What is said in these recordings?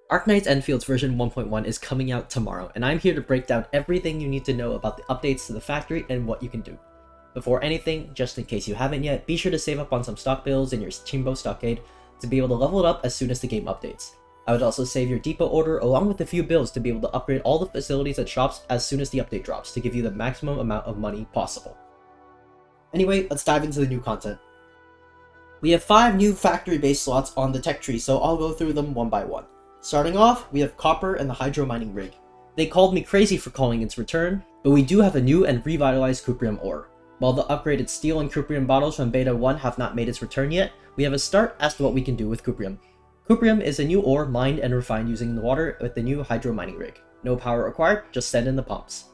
Arknight's Endfield's version 1.1 is coming out tomorrow, and I'm here to break down everything you need to know about the updates to the factory and what you can do. Before anything, just in case you haven't yet, be sure to save up on some stock builds in your Chimbo stockade to be able to level it up as soon as the game updates. I would also save your depot order along with a few builds to be able to upgrade all the facilities at shops as soon as the update drops to give you the maximum amount of money possible. Anyway, let's dive into the new content. We have 5 new factory-based slots on the tech tree, so I'll go through them one by one. Starting off, we have copper and the hydro mining rig. They called me crazy for calling its return, but we do have a new and revitalized cuprium ore. While the upgraded steel and cuprium bottles from Beta 1 have not made its return yet, we have a start as to what we can do with cuprium. Cuprium is a new ore mined and refined using the water with the new hydro mining rig. No power required, just send in the pumps.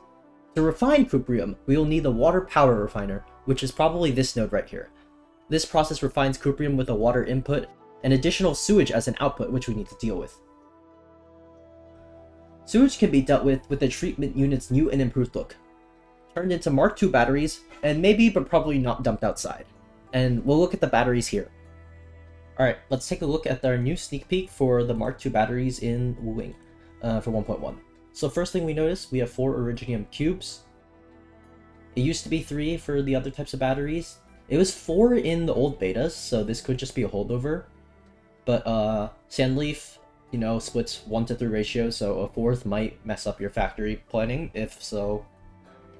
To refine cuprium, we will need the water power refiner, which is probably this node right here. This process refines cuprium with a water input and additional sewage as an output, which we need to deal with. Sewage can be dealt with the treatment unit's new and improved look. Turned into Mark II batteries, and maybe but probably not dumped outside. And we'll look at the batteries here. Alright, let's take a look at our new sneak peek for the Mark II batteries in Wooing for 1.1. So first thing we notice, we have 4 Originium cubes. It used to be 3 for the other types of batteries. It was 4 in the old betas, so this could just be a holdover. But Sandleaf, you know, splits 1-to-3 ratio, so a 4th might mess up your factory planning. If so,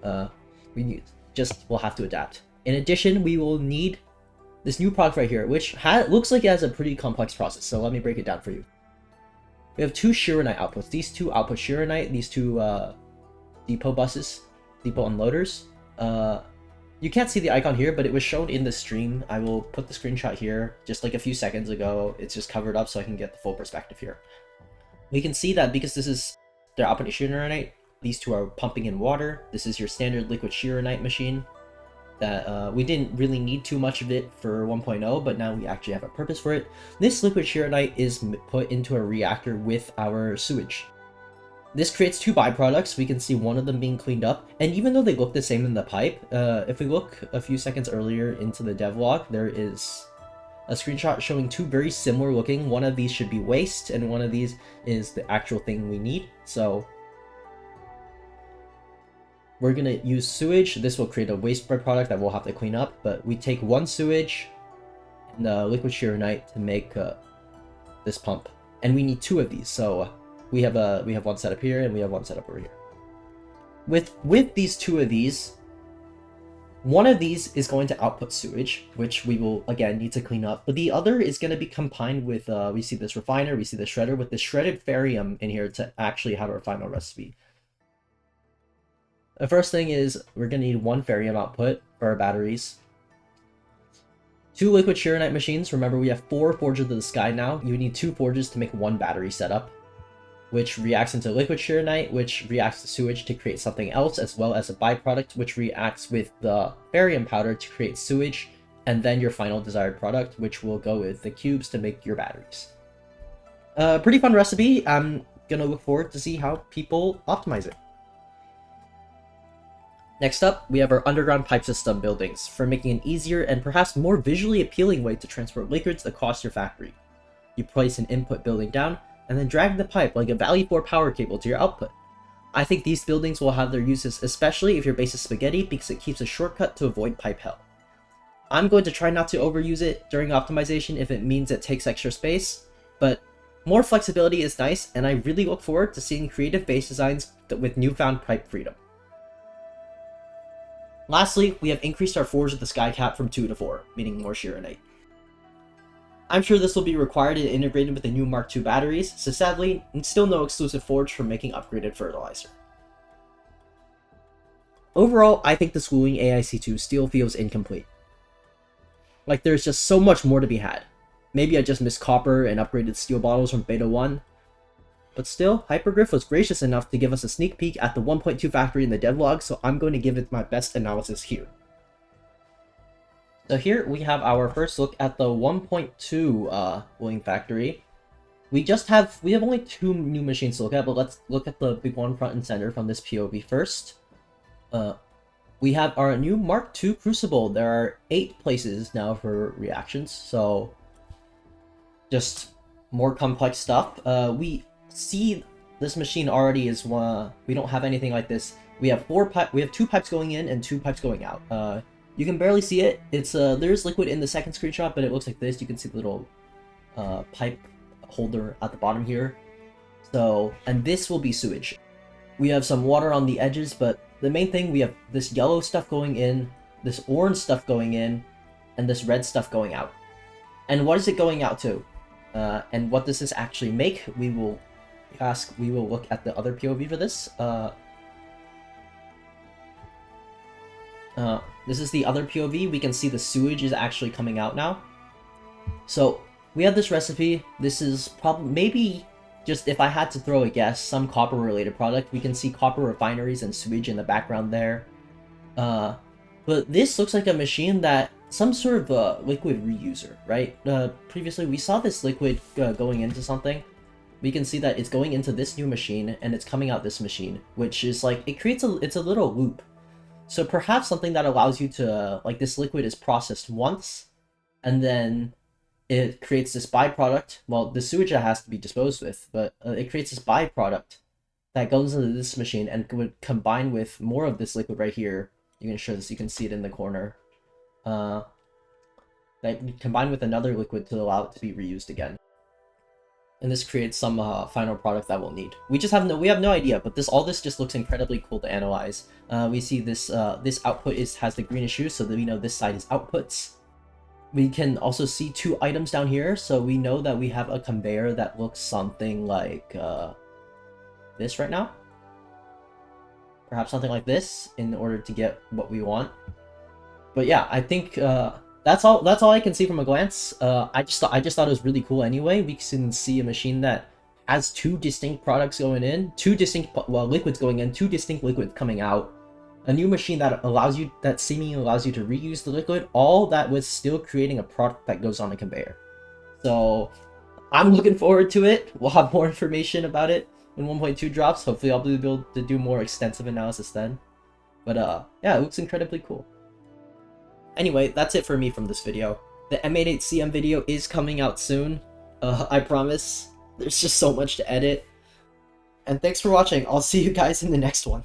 we'll have to adapt. In addition, we will need this new product right here, which looks like it has a pretty complex process, so let me break it down for you. We have 2 Shironite outputs. These 2 output Shironite, these 2 depot buses, depot unloaders. You can't see the icon here, but it was shown in the stream. I will put the screenshot here just like a few seconds ago. It's just covered up so I can get the full perspective here. We can see that because this is their output Shironite, these 2 are pumping in water. This is your standard liquid Shironite machine that we didn't really need too much of it for 1.0, but now we actually have a purpose for it. This liquid Shironite is put into a reactor with our sewage. This creates 2 byproducts. We can see one of them being cleaned up, and even though they look the same in the pipe, if we look a few seconds earlier into the devlog, there is a screenshot showing 2 very similar looking. One of these should be waste, and one of these is the actual thing we need. So we're gonna use sewage. This will create a waste byproduct that we'll have to clean up, but we take 1 sewage and liquid Shironite to make this pump, and we need 2 of these. So we have one set up here, and we have one set up over here. With these 2 of these, one of these is going to output sewage, which we will again need to clean up, but the other is going to be combined with we see this refiner, we see the shredder, with the shredded barium in here to actually have our final recipe. The first thing is we're going to need 1 barium output for our batteries. 2 liquid Shironite machines. Remember, we have 4 Forges of the Sky now. You need 2 forges to make 1 battery setup, which reacts into liquid Shironite, which reacts to sewage to create something else, as well as a byproduct which reacts with the barium powder to create sewage, and then your final desired product, which will go with the cubes to make your batteries. Pretty fun recipe. I'm gonna look forward to see how people optimize it. Next up, we have our underground pipe system buildings for making an easier and perhaps more visually appealing way to transport liquids across your factory. You place an input building down, and then drag the pipe like a Valley 4 power cable to your output. I think these buildings will have their uses, especially if your base is spaghetti, because it keeps a shortcut to avoid pipe hell. I'm going to try not to overuse it during optimization if it means it takes extra space, but more flexibility is nice, and I really look forward to seeing creative base designs with newfound pipe freedom. Lastly, we have increased our Forge of the Sky cap from 2 to 4, meaning more Shironite. I'm sure this will be required and integrated with the new Mark II batteries, so sadly, still no exclusive forge for making upgraded fertilizer. Overall, I think this Wooing AIC2 still feels incomplete. Like there's just so much more to be had. Maybe I just missed copper and upgraded steel bottles from Beta 1. But still, Hypergriff was gracious enough to give us a sneak peek at the 1.2 factory in the devlog, so I'm going to give it my best analysis here. So here we have our first look at the 1.2 Wooing factory. We have only 2 new machines to look at, but let's look at the big one front and center from this POV first. We have our new Mark II Crucible. There are 8 places now for reactions, so just more complex stuff. see this machine already is one. We don't have anything like this. We have we have 2 pipes going in and 2 pipes going out. You can barely see it. It's there's liquid in the second screenshot, but it looks like this. You can see the little pipe holder at the bottom here. So, and this will be sewage. We have some water on the edges, but the main thing, we have this yellow stuff going in, this orange stuff going in, and this red stuff going out. And what is it going out to? And what does this actually make? We will look at the other POV for this. This is the other POV. We can see the sewage is actually coming out now. So we have this recipe. This is probably, maybe, just if I had to throw a guess, some copper related product. We can see copper refineries and sewage in the background there. But this looks like a machine that, some sort of liquid reuser, right? Previously we saw this liquid going into something. We can see that it's going into this new machine and it's coming out this machine, which is like, it creates it's a little loop. So perhaps something that allows you to, like, this liquid is processed once, and then it creates this byproduct. Well, the sewage has to be disposed with, but it creates this byproduct that goes into this machine and would combine with more of this liquid right here. You can show this, you can see it in the corner. That combine with another liquid to allow it to be reused again. And this creates some final product that we'll need. We have no idea, but all this just looks incredibly cool to analyze. We see this this output has the greenish hue, so that we know this side is outputs. We can also see 2 items down here, so we know that we have a conveyor that looks something like this right now. Perhaps something like this in order to get what we want. But yeah, I think that's all I can see from a glance. I just thought it was really cool anyway. We can see a machine that has 2 distinct products going in, 2 distinct liquids going in, 2 distinct liquids coming out. A new machine that seemingly allows you to reuse the liquid, all that with still creating a product that goes on a conveyor. So I'm looking forward to it. We'll have more information about it when 1.2 drops. Hopefully I'll be able to do more extensive analysis then. But yeah, it looks incredibly cool. Anyway, that's it for me from this video. The M88CM video is coming out soon. I promise. There's just so much to edit. And thanks for watching. I'll see you guys in the next one.